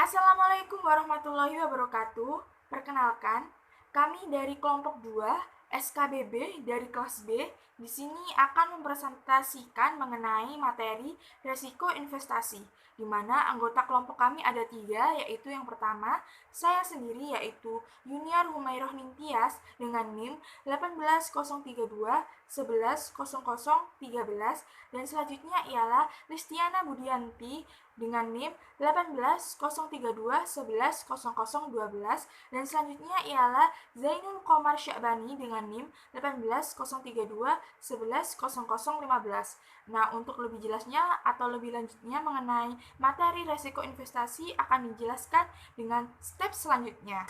Assalamualaikum warahmatullahi wabarakatuh. Perkenalkan, kami dari kelompok 2 SKBB dari kelas B di sini akan mempresentasikan mengenai materi resiko investasi, di mana anggota kelompok kami ada 3, yaitu yang pertama, saya sendiri yaitu Yuniar Humairah Nintias dengan NIM 18032 110013 dan selanjutnya ialah Listiana Budianti dengan NIM 18032 110012 dan selanjutnya ialah Zainul Qomar Sya'bani dengan NIM 18032 110015. Nah, untuk lebih jelasnya atau lebih lanjutnya mengenai materi resiko investasi akan dijelaskan dengan step selanjutnya.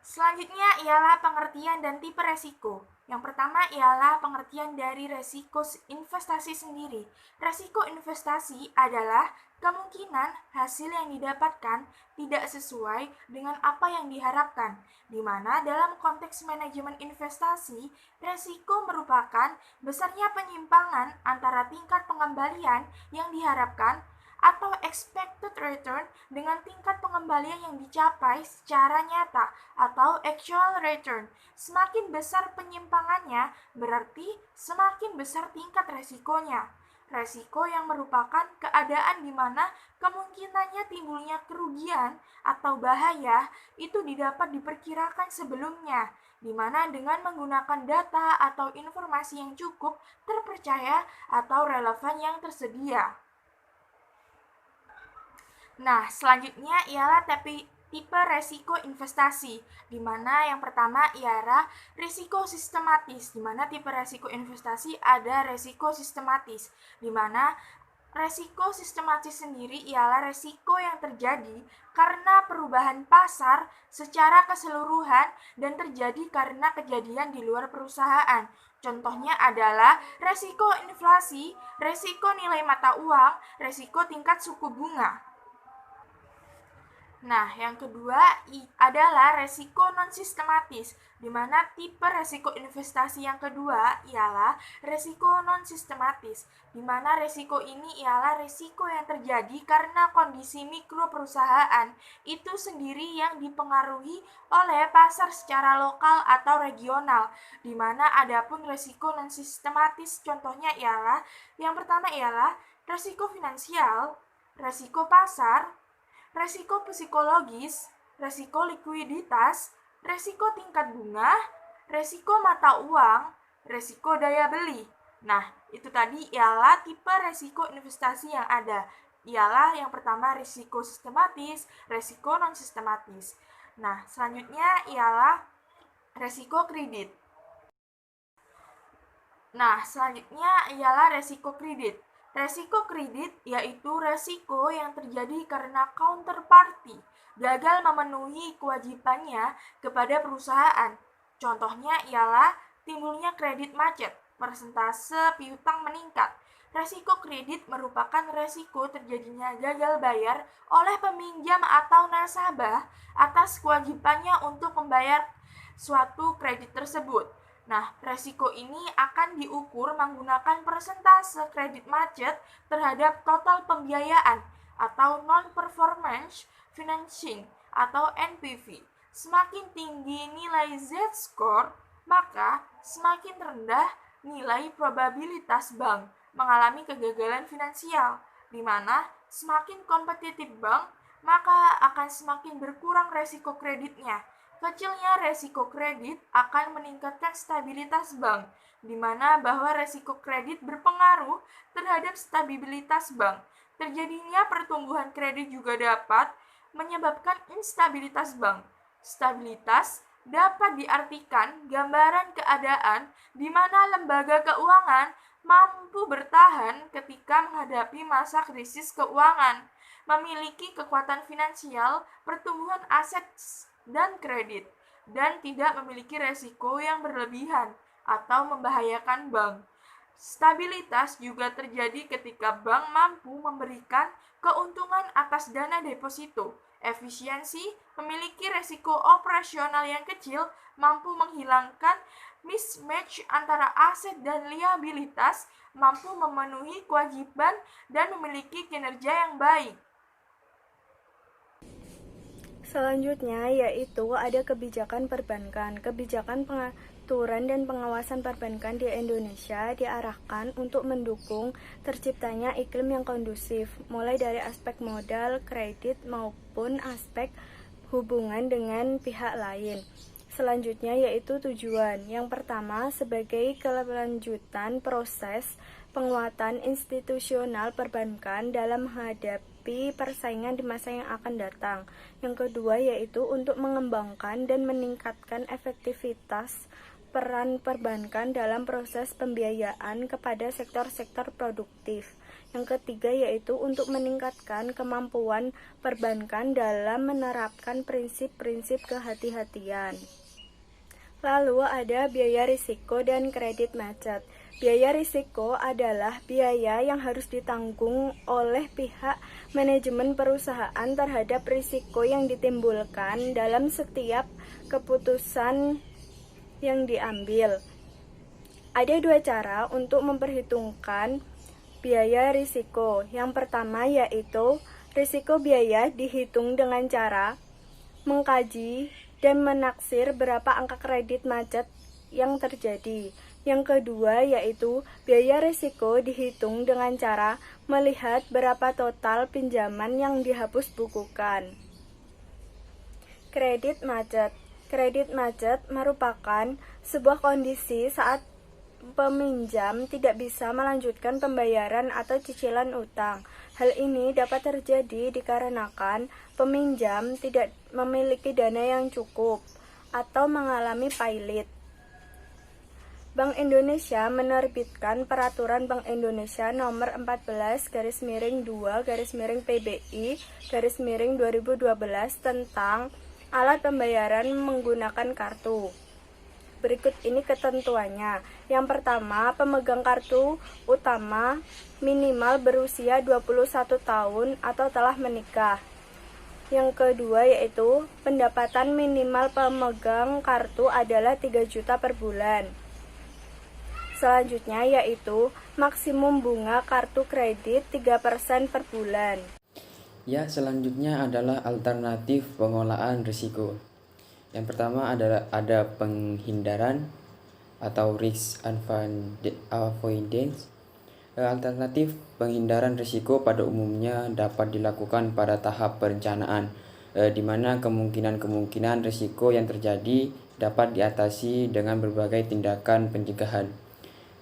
Selanjutnya ialah pengertian dan tipe resiko. Yang pertama ialah pengertian dari resiko investasi sendiri. Resiko investasi adalah kemungkinan hasil yang didapatkan tidak sesuai dengan apa yang diharapkan, di mana dalam konteks manajemen investasi, resiko merupakan besarnya penyimpangan antara tingkat pengembalian yang diharapkan atau expected return dengan tingkat pengembalian yang dicapai secara nyata atau actual return. Semakin besar penyimpangannya, berarti semakin besar tingkat resikonya. Resiko yang merupakan keadaan di mana kemungkinannya timbulnya kerugian atau bahaya itu didapat diperkirakan sebelumnya, di mana dengan menggunakan data atau informasi yang cukup, terpercaya, atau relevan yang tersedia. Nah, selanjutnya ialah tipe resiko investasi, di mana yang pertama ialah risiko sistematis, di mana tipe resiko investasi ada resiko sistematis, di mana resiko sistematis sendiri ialah resiko yang terjadi karena perubahan pasar secara keseluruhan dan terjadi karena kejadian di luar perusahaan. Contohnya adalah resiko inflasi, resiko nilai mata uang, resiko tingkat suku bunga. Nah, yang kedua adalah resiko non-sistematis, di mana tipe resiko investasi yang kedua ialah resiko non-sistematis, di mana resiko ini ialah resiko yang terjadi karena kondisi mikro perusahaan itu sendiri yang dipengaruhi oleh pasar secara lokal atau regional, di mana adapun resiko non-sistematis contohnya ialah yang pertama ialah resiko finansial, resiko pasar, resiko psikologis, resiko likuiditas, resiko tingkat bunga, resiko mata uang, resiko daya beli. Nah, itu tadi ialah tipe resiko investasi yang ada. Ialah yang pertama resiko sistematis, resiko non-sistematis. Nah, selanjutnya ialah resiko kredit. Nah, selanjutnya ialah resiko kredit. Resiko kredit yaitu resiko yang terjadi karena counterparty gagal memenuhi kewajibannya kepada perusahaan. Contohnya ialah timbulnya kredit macet, persentase piutang meningkat. Resiko kredit merupakan resiko terjadinya gagal bayar oleh peminjam atau nasabah atas kewajibannya untuk membayar suatu kredit tersebut. Nah, resiko ini akan diukur menggunakan persentase kredit macet terhadap total pembiayaan atau non-performance financing atau NPV. Semakin tinggi nilai Z-score, maka semakin rendah nilai probabilitas bank mengalami kegagalan finansial, di mana semakin kompetitif bank, maka akan semakin berkurang resiko kreditnya. Kecilnya resiko kredit akan meningkatkan stabilitas bank, di mana bahwa resiko kredit berpengaruh terhadap stabilitas bank. Terjadinya pertumbuhan kredit juga dapat menyebabkan instabilitas bank. Stabilitas dapat diartikan gambaran keadaan di mana lembaga keuangan mampu bertahan ketika menghadapi masa krisis keuangan, memiliki kekuatan finansial, pertumbuhan aset dan kredit, dan tidak memiliki resiko yang berlebihan atau membahayakan bank. Stabilitas juga terjadi ketika bank mampu memberikan keuntungan atas dana deposito. Efisiensi memiliki resiko operasional yang kecil, mampu menghilangkan mismatch antara aset dan liabilitas, mampu memenuhi kewajiban, dan memiliki kinerja yang baik. Selanjutnya yaitu ada kebijakan perbankan. Kebijakan pengaturan dan pengawasan perbankan di Indonesia diarahkan untuk mendukung terciptanya iklim yang kondusif, mulai dari aspek modal, kredit, maupun aspek hubungan dengan pihak lain. Selanjutnya yaitu tujuan. Yang pertama, sebagai kelanjutan proses penguatan institusional perbankan dalam menghadapi persaingan di masa yang akan datang. Yang kedua yaitu untuk mengembangkan dan meningkatkan efektivitas peran perbankan dalam proses pembiayaan kepada sektor-sektor produktif. Yang ketiga yaitu untuk meningkatkan kemampuan perbankan dalam menerapkan prinsip-prinsip kehati-hatian. Lalu ada biaya risiko dan kredit macet. Biaya risiko adalah biaya yang harus ditanggung oleh pihak manajemen perusahaan terhadap risiko yang ditimbulkan dalam setiap keputusan yang diambil. Ada dua cara untuk memperhitungkan biaya risiko. Yang pertama yaitu risiko biaya dihitung dengan cara mengkaji dan menaksir berapa angka kredit macet yang terjadi. Yang kedua yaitu biaya risiko dihitung dengan cara melihat berapa total pinjaman yang dihapus bukukan. Kredit macet. Kredit macet merupakan sebuah kondisi saat peminjam tidak bisa melanjutkan pembayaran atau cicilan utang. Hal ini dapat terjadi dikarenakan peminjam tidak memiliki dana yang cukup atau mengalami pailit. Bank Indonesia menerbitkan Peraturan Bank Indonesia Nomor 14/2/PBI/2012 tentang alat pembayaran menggunakan kartu. Berikut ini ketentuannya. Yang pertama, pemegang kartu utama minimal berusia 21 tahun atau telah menikah. Yang kedua yaitu pendapatan minimal pemegang kartu adalah 3 juta per bulan. Selanjutnya yaitu maksimum bunga kartu kredit 3% per bulan. Ya, selanjutnya adalah alternatif pengolahan risiko. Yang pertama adalah ada penghindaran atau risk avoidance. Alternatif penghindaran risiko pada umumnya dapat dilakukan pada tahap perencanaan, di mana kemungkinan risiko yang terjadi dapat diatasi dengan berbagai tindakan pencegahan.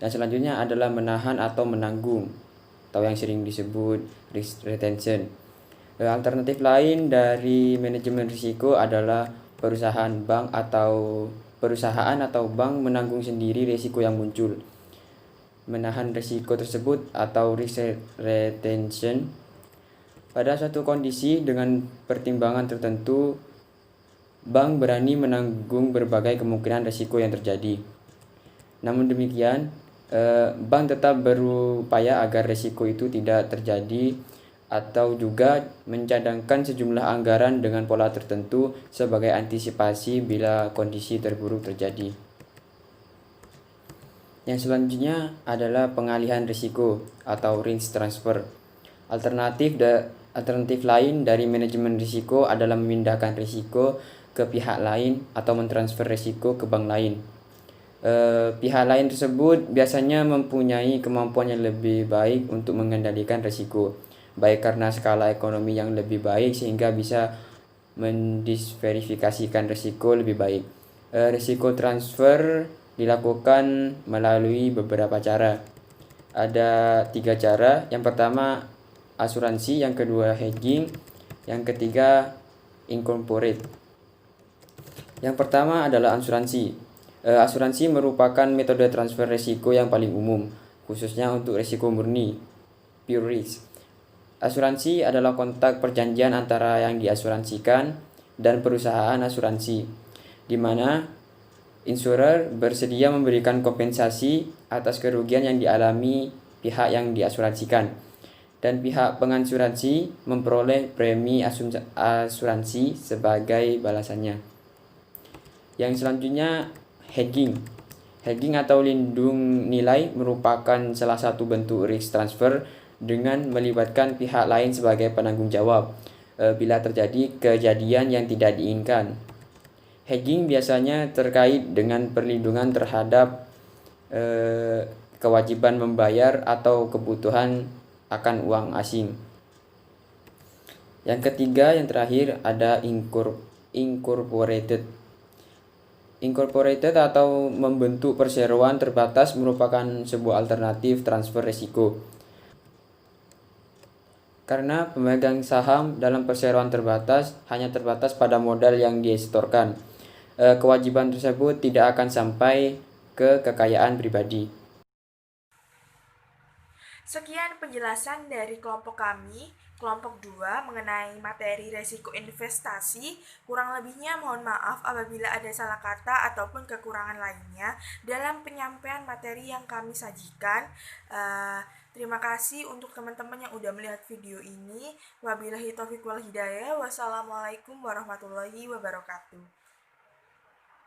Dan selanjutnya adalah menahan atau menanggung, atau yang sering disebut risk retention. Alternatif lain dari manajemen risiko adalah perusahaan atau bank menanggung sendiri risiko yang muncul. Menahan risiko tersebut atau risk retention pada suatu kondisi dengan pertimbangan tertentu, bank berani menanggung berbagai kemungkinan risiko yang terjadi. Namun demikian, bank tetap berupaya agar risiko itu tidak terjadi atau juga mencadangkan sejumlah anggaran dengan pola tertentu sebagai antisipasi bila kondisi terburuk terjadi. Yang selanjutnya adalah pengalihan risiko atau risk transfer. Alternatif lain dari manajemen risiko adalah memindahkan risiko ke pihak lain atau mentransfer risiko ke bank lain. Pihak lain tersebut biasanya mempunyai kemampuan yang lebih baik untuk mengendalikan risiko, baik karena skala ekonomi yang lebih baik sehingga bisa mendiverifikasikan risiko lebih baik. Risiko transfer dilakukan melalui beberapa cara. Ada 3 cara. Yang pertama asuransi, yang kedua hedging, yang ketiga incorporate. Yang pertama adalah asuransi. Asuransi merupakan metode transfer risiko yang paling umum, khususnya untuk risiko murni, pure risk. Asuransi adalah kontak perjanjian antara yang diasuransikan dan perusahaan asuransi, di mana Insurer bersedia memberikan kompensasi atas kerugian yang dialami pihak yang diasuransikan, dan pihak pengasuransi memperoleh premi asuransi sebagai balasannya. Yang selanjutnya, hedging. Hedging atau lindung nilai merupakan salah satu bentuk risk transfer dengan melibatkan pihak lain sebagai penanggung jawab bila terjadi kejadian yang tidak diinginkan. Hedging biasanya terkait dengan perlindungan terhadap kewajiban membayar atau kebutuhan akan uang asing. Yang ketiga, yang terakhir ada incorporated. Incorporated atau membentuk perseroan terbatas merupakan sebuah alternatif transfer risiko. Karena pemegang saham dalam perseroan terbatas hanya terbatas pada modal yang disetorkan, kewajiban tersebut tidak akan sampai ke kekayaan pribadi. Sekian penjelasan dari kelompok kami, kelompok 2 mengenai materi resiko investasi. Kurang lebihnya mohon maaf apabila ada salah kata ataupun kekurangan lainnya dalam penyampaian materi yang kami sajikan. Terima kasih untuk teman-teman yang udah melihat video ini. Wabillahi taufiq wal hidayah. Wassalamualaikum warahmatullahi wabarakatuh.